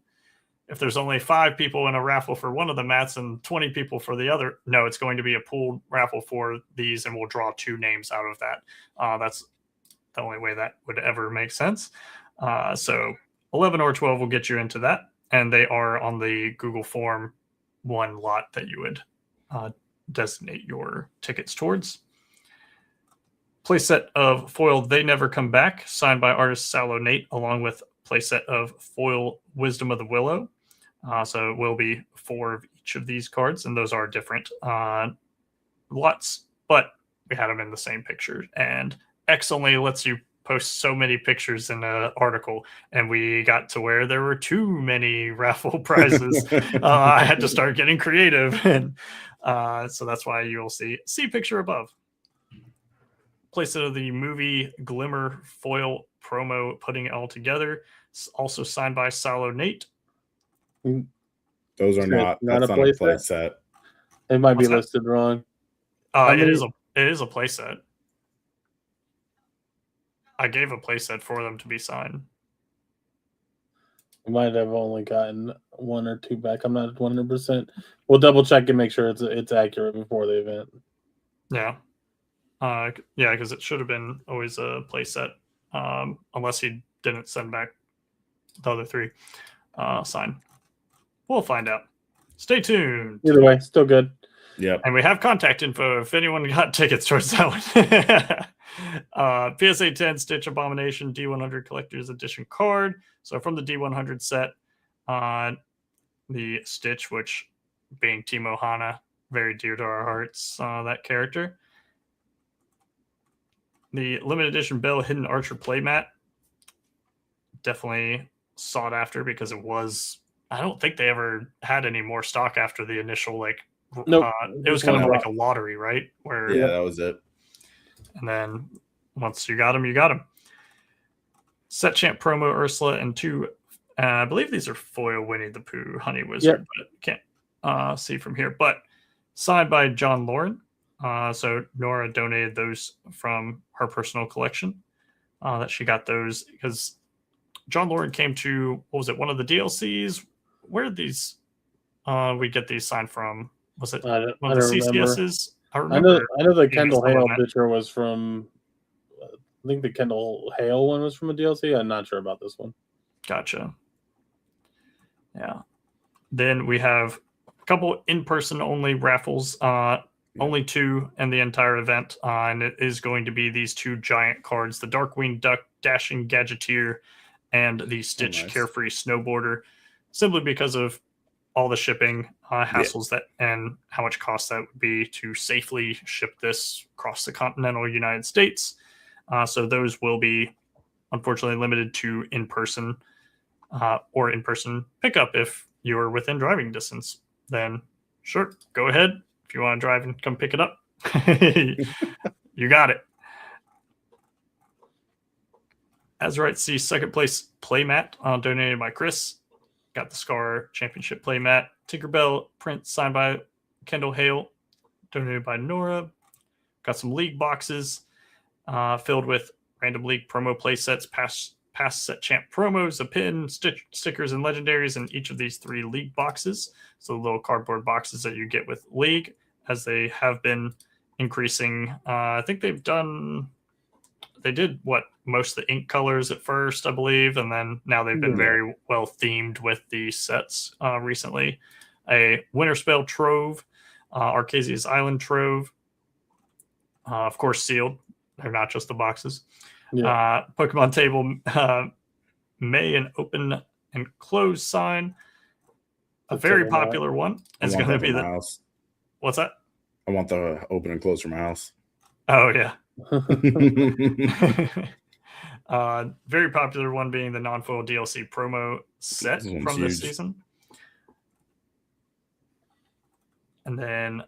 if there's only 5 people in a raffle for one of the mats and 20 people for the other, no, it's going to be a pooled raffle for these, and we'll draw 2 names out of that. That's the only way that would ever make sense. So 11 or 12 will get you into that, and they are on the Google form 1 lot that you would designate your tickets towards. Playset of foil They Never Come Back, signed by artist Sallow Nate, along with playset of foil Wisdom of the Willow. So it will be 4 of each of these cards, and those are different lots, but we had them in the same picture. And X only lets you post so many pictures in an article, and we got to where there were too many raffle prizes. I had to start getting creative, and so that's why you'll see picture above. Playset of the movie Glimmer foil promo, putting it all together, also signed by Sallow Nate.
Those are not a play set.
It might be listed wrong.
It is a playset. I gave a playset for them to be signed.
We might have only gotten 1 or 2 back. I'm not 100%. We'll double check and make sure it's accurate before the event.
Yeah. Yeah, because it should have been always a playset, unless he didn't send back the other 3 signed. We'll find out. Stay tuned.
Either way, still good.
Yep.
And we have contact info if anyone got tickets towards that one. PSA 10 Stitch Abomination D100 Collector's Edition card. So from the D100 set, the Stitch, which being Team Ohana, very dear to our hearts, that character. The limited edition Bell Hidden Archer playmat, definitely sought after because it was, I don't think they ever had any more stock after the initial, like,
nope.
It was kind of like a lottery, right? Where
that was it.
And then once you got them, you got them. Set Champ promo Ursula and 2, I believe these are foil Winnie the Pooh Honey Wizard, but can't see from here. But signed by John Lauren. So Nora donated those from her personal collection that she got those because John Lauren came to, what was it, one of the DLCs? Where did these we get these signed from? Was it one of the CCSs?
I know the Kendall Hale picture was from, I think the Kendall Hale one was from a DLC. I'm not sure about this one.
Gotcha. Yeah. Then we have a couple in-person only raffles. Only 2 in the entire event, and it is going to be these 2 giant cards, the Darkwing Duck Dashing Gadgeteer and the Stitch Carefree Snowboarder, simply because of all the shipping hassles that and how much cost that would be to safely ship this across the continental United States. So those will be unfortunately limited to in-person or in-person pickup. If you're within driving distance, then sure, go ahead. If you want to drive and come pick it up, you got it. Azurite C second place playmat donated by Chris. Got the Scar Championship playmat. Tinkerbell print signed by Kendall Hale, donated by Nora. Got some league boxes filled with random league promo play sets, past set champ promos, a pin, stickers, and legendaries in each of these 3 league boxes. So the little cardboard boxes that you get with league, as they have been increasing. I think they did most of the ink colors at first, I believe, and then now they've been very well themed with the sets recently. A Winterspell Trove, Arcasia's Island Trove, of course sealed. They're not just the boxes. Pokemon Table May and Open and Close sign. A very popular one is going to be the
house.
What's that?
I want the open and close from my house.
Oh yeah. Very popular one being the non-foil DLC promo set from this season. And then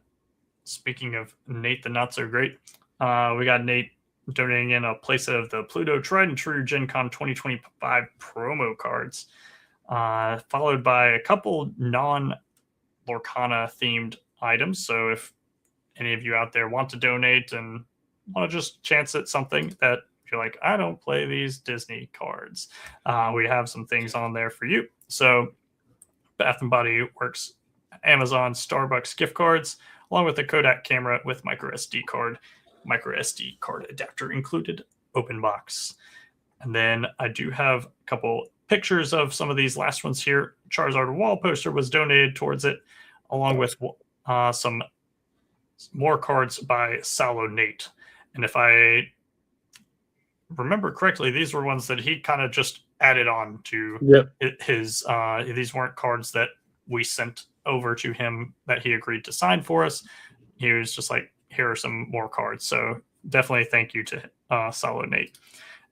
speaking of Nate the Not So Great, we got Nate donating in a playset of the Pluto Tried and True Gen Con 2025 promo cards, followed by a couple non-Lorcana themed items. So if any of you out there want to donate and want to just chance at something that you're like, I don't play these Disney cards, we have some things on there for you. So Bath and Body Works, Amazon, Starbucks gift cards, along with a Kodak camera with micro SD card adapter included, open box. And then I do have a couple pictures of some of these last ones here. Charizard wall poster was donated towards it, along with some more cards by Salo Nate. And if I remember correctly, these were ones that he kind of just added on to his. These weren't cards that we sent over to him that he agreed to sign for us. He was just like, here are some more cards. So definitely thank you to Salo Nate.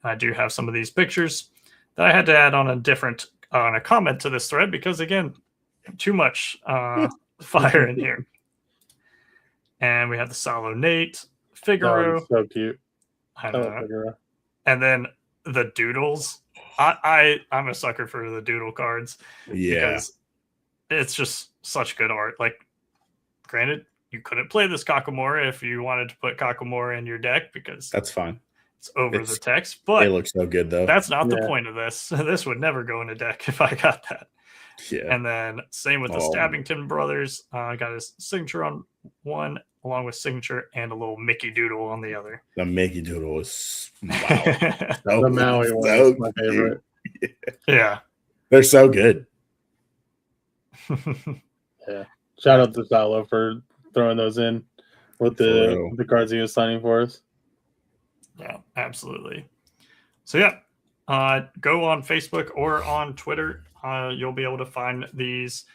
I do have some of these pictures that I had to add on a comment to this thread because, again, too much fire in here. And we have the Salo Nate, Figaro.
Oh, so cute.
I know. And then the doodles. I'm a sucker for the doodle cards.
Yeah.
Because it's just such good art. Like, granted, you couldn't play this Kakamora if you wanted to put Kakamora in your deck because
that's fine.
It's over the text, but
it looks so good though.
That's not the point of this. This would never go in a deck if I got that.
Yeah.
And then same with the Stabbington brothers. I got his signature on one, along with signature and a little Mickey Doodle on the other.
The Mickey Doodle is wow.
The Maui one is my favorite.
Yeah.
They're so good.
Yeah. Shout out to Salo for throwing those in with the cards he was signing for us.
Yeah, absolutely. So yeah, go on Facebook or on Twitter. You'll be able to find these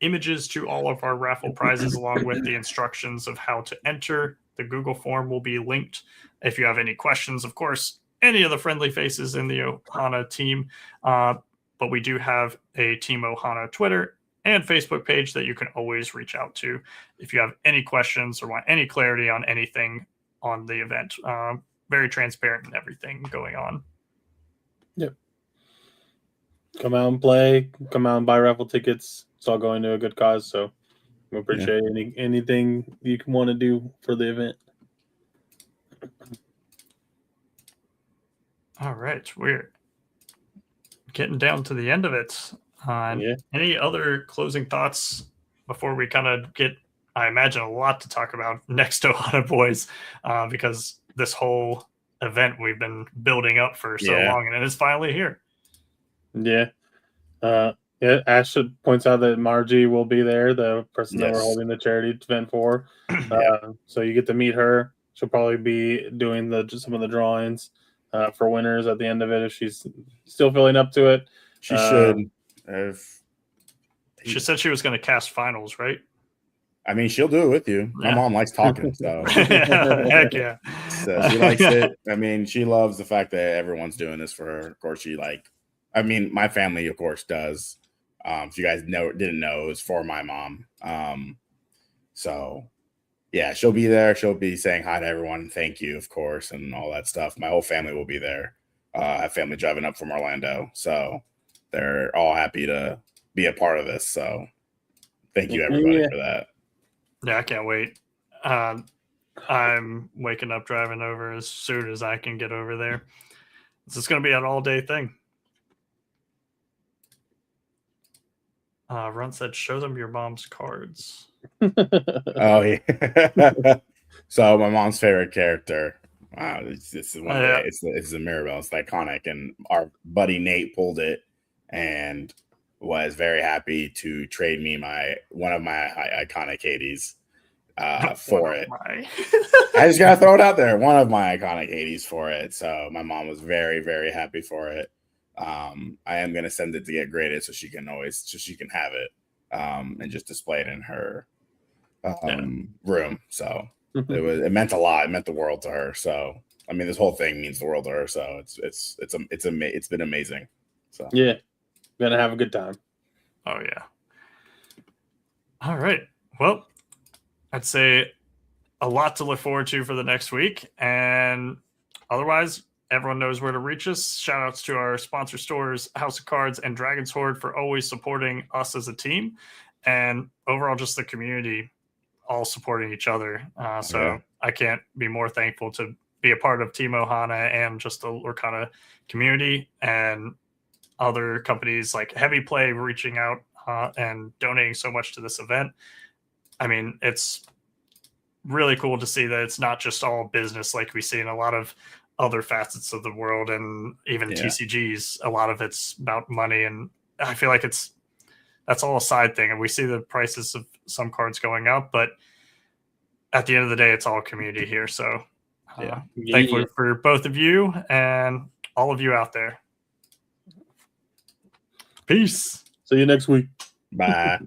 images to all of our raffle prizes along with the instructions of how to enter. The Google form will be linked. If you have any questions, of course, any of the friendly faces in the Ohana team. But we do have a Team Ohana Twitter and Facebook page that you can always reach out to if you have any questions or want any clarity on anything on the event. Very transparent and everything going on.
Yep. Come out and play. Come out and buy raffle tickets. It's all going to a good cause. So we appreciate anything you can want to do for the event.
All right. We're getting down to the end of it. Any other closing thoughts before we kind of get, I imagine, a lot to talk about next to Ohana Boys, because this whole event we've been building up for so long, and it is finally here.
Yeah. Ash points out that Margie will be there, the person that we're holding the charity event for. So you get to meet her. She'll probably be doing some of the drawings for winners at the end of it if she's still feeling up to it.
She should.
She said she was going to cast finals, right?
I mean, she'll do it with you. My mom likes talking, so
heck yeah.
So she likes it. I mean, she loves the fact that everyone's doing this for her. Of course, my family, of course, does. If you guys didn't know, it was for my mom. So yeah, she'll be there. She'll be saying hi to everyone, thank you, of course, and all that stuff. My whole family will be there. I have family driving up from Orlando, so they're all happy to be a part of this. So thank you, everybody, for that.
Yeah, I can't wait. I'm waking up driving over as soon as I can get over there. This is going to be an all-day thing. Ron said, show them your mom's cards.
Oh, yeah. So my mom's favorite character. Wow, it's the Mirabelle. It's iconic. And our buddy Nate pulled it and was very happy to trade me one of my iconic 80s for it. I just gotta throw it out there. One of my iconic 80s for it. So my mom was very, very happy for it. I am gonna send it to get graded so she can have it and just display it in her room. So it meant a lot. It meant the world to her. So I mean, this whole thing means the world to her. So it's been amazing. So
yeah, gonna have a good time.
Oh yeah. All right. Well, I'd say a lot to look forward to for the next week, and otherwise, everyone knows where to reach us. Shout outs to our sponsor stores, House of Cards and Dragon's Horde, for always supporting us as a team, and overall just the community all supporting each other. So I can't be more thankful to be a part of Team Ohana and just the Lorcana community, and other companies like Heavy Play reaching out and donating so much to this event. I mean, it's really cool to see that it's not just all business like we see in a lot of other facets of the world, and even TCGs. A lot of it's about money, and I feel like that's all a side thing. And we see the prices of some cards going up, but at the end of the day, it's all community here. So thankfully for both of you and all of you out there. Peace.
See you next week.
Bye.